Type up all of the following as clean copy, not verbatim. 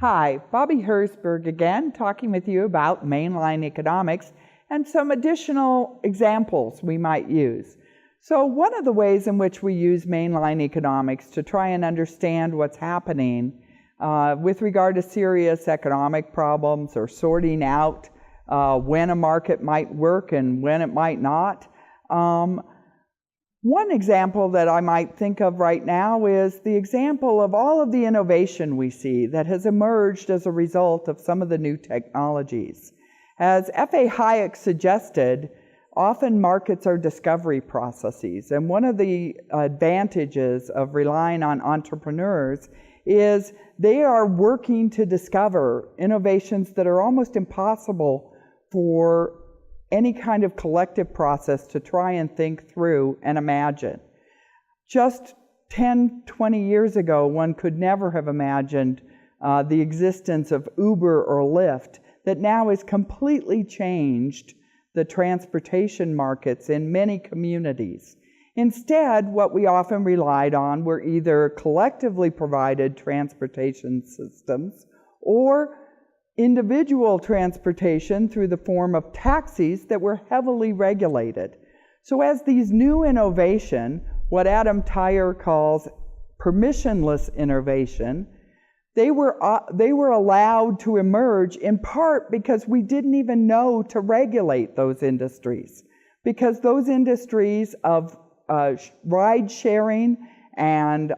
Hi, Bobby Herzberg again, talking with you about mainline economics and some additional examples we might use. So one of the ways in which we use mainline economics to try and understand what's happening with regard to serious economic problems or sorting out when a market might work and when it might not. One example that I might think of right now is the example of all of the innovation we see that has emerged as a result of some of the new technologies. As F.A. Hayek suggested, often markets are discovery processes, and one of the advantages of relying on entrepreneurs is they are working to discover innovations that are almost impossible for any kind of collective process to try and think through and imagine. Just 10, 20 years ago, one could never have imagined the existence of Uber or Lyft that now has completely changed the transportation markets in many communities. Instead, what we often relied on were either collectively provided transportation systems or individual transportation through the form of taxis that were heavily regulated. So as these new innovation, what Adam Tyre calls permissionless innovation, they were allowed to emerge in part because we didn't even know to regulate those industries. Because those industries of ride sharing and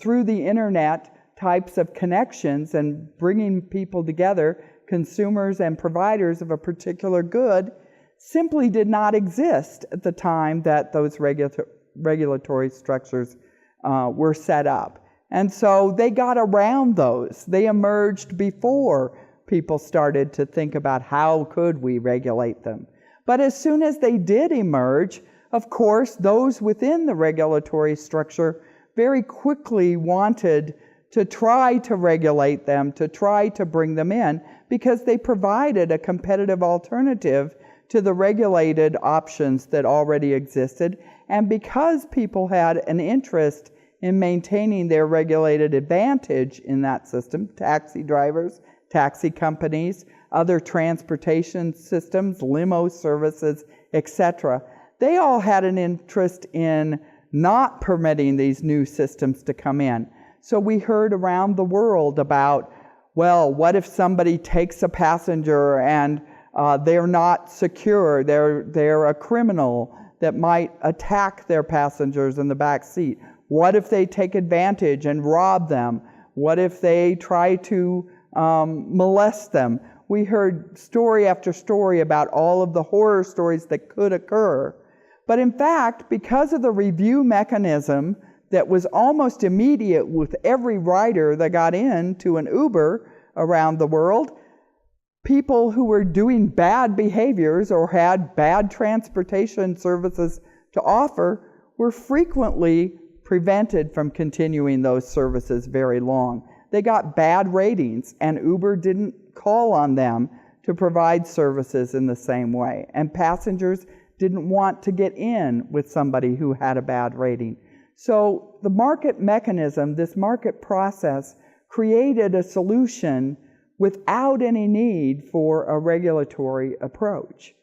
through the internet types of connections and bringing people together, consumers and providers of a particular good, simply did not exist at the time that those regulatory structures were set up. And so they got around those. They emerged before people started to think about how could we regulate them. But as soon as they did emerge, of course, those within the regulatory structure very quickly wanted to try to regulate them, to try to bring them in, because they provided a competitive alternative to the regulated options that already existed, and because people had an interest in maintaining their regulated advantage in that system, taxi drivers, taxi companies, other transportation systems, limo services, etc., they all had an interest in not permitting these new systems to come in. So we heard around the world about, well, what if somebody takes a passenger and they're not secure, they're a criminal that might attack their passengers in the back seat? What if they take advantage and rob them? What if they try to molest them? We heard story after story about all of the horror stories that could occur. But in fact, because of the review mechanism that was almost immediate with every rider that got into an Uber around the world, people who were doing bad behaviors or had bad transportation services to offer were frequently prevented from continuing those services very long. They got bad ratings, and Uber didn't call on them to provide services in the same way. And passengers didn't want to get in with somebody who had a bad rating. So the market mechanism, this market process, created a solution without any need for a regulatory approach.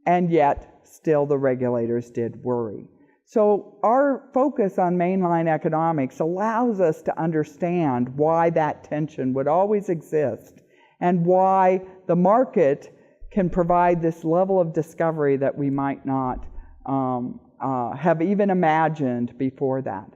And yet, still the regulators did worry. So our focus on mainline economics allows us to understand why that tension would always exist and why the market can provide this level of discovery that we might not have even imagined before that.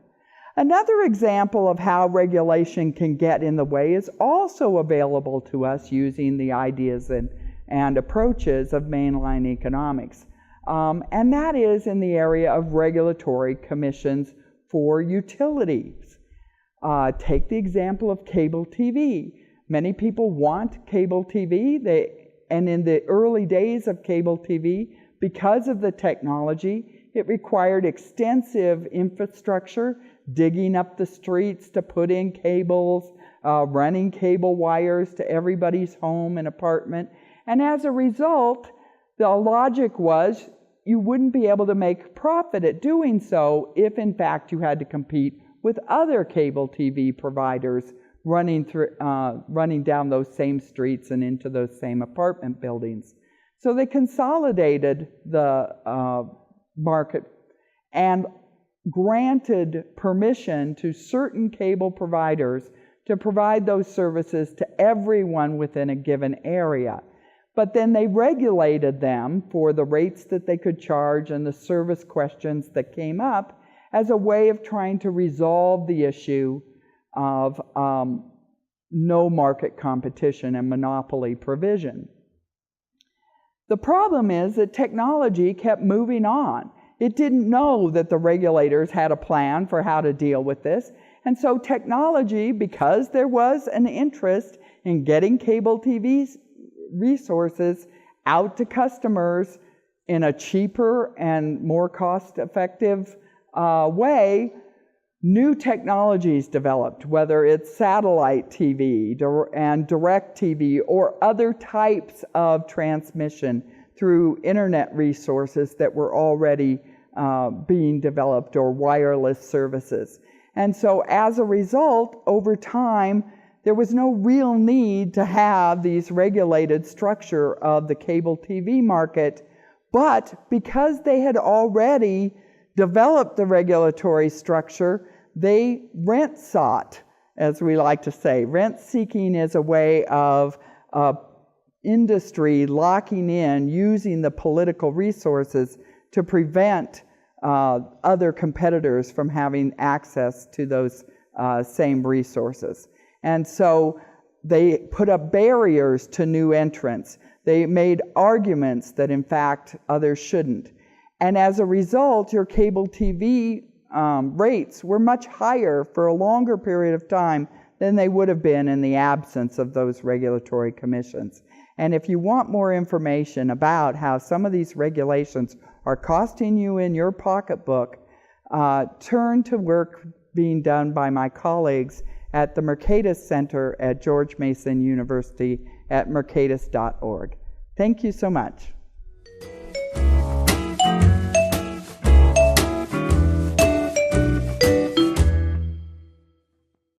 Another example of how regulation can get in the way is also available to us using the ideas and approaches of mainline economics. And that is in the area of regulatory commissions for utilities. Take the example of cable TV. Many people want cable TV, and in the early days of cable TV, because of the technology, it required extensive infrastructure, digging up the streets to put in cables, running cable wires to everybody's home and apartment. And as a result, the logic was you wouldn't be able to make profit at doing so if, in fact, you had to compete with other cable TV providers running down those same streets and into those same apartment buildings. So they consolidated the market and granted permission to certain cable providers to provide those services to everyone within a given area. But then they regulated them for the rates that they could charge and the service questions that came up as a way of trying to resolve the issue of no market competition and monopoly provision. The problem is that technology kept moving on. It didn't know that the regulators had a plan for how to deal with this. And so technology, because there was an interest in getting cable TV resources out to customers in a cheaper and more cost-effective way, new technologies developed, whether it's satellite TV and direct TV or other types of transmission through internet resources that were already being developed, or wireless services. And so as a result, over time, there was no real need to have these regulated structure of the cable TV market, but because they had already developed the regulatory structure, they rent sought, as we like to say. Rent seeking is a way of industry locking in, using the political resources to prevent other competitors from having access to those same resources. And so they put up barriers to new entrants. They made arguments that in fact others shouldn't. And as a result, your cable TV rates were much higher for a longer period of time than they would have been in the absence of those regulatory commissions. And if you want more information about how some of these regulations are costing you in your pocketbook, turn to work being done by my colleagues at the Mercatus Center at George Mason University at mercatus.org. Thank you so much.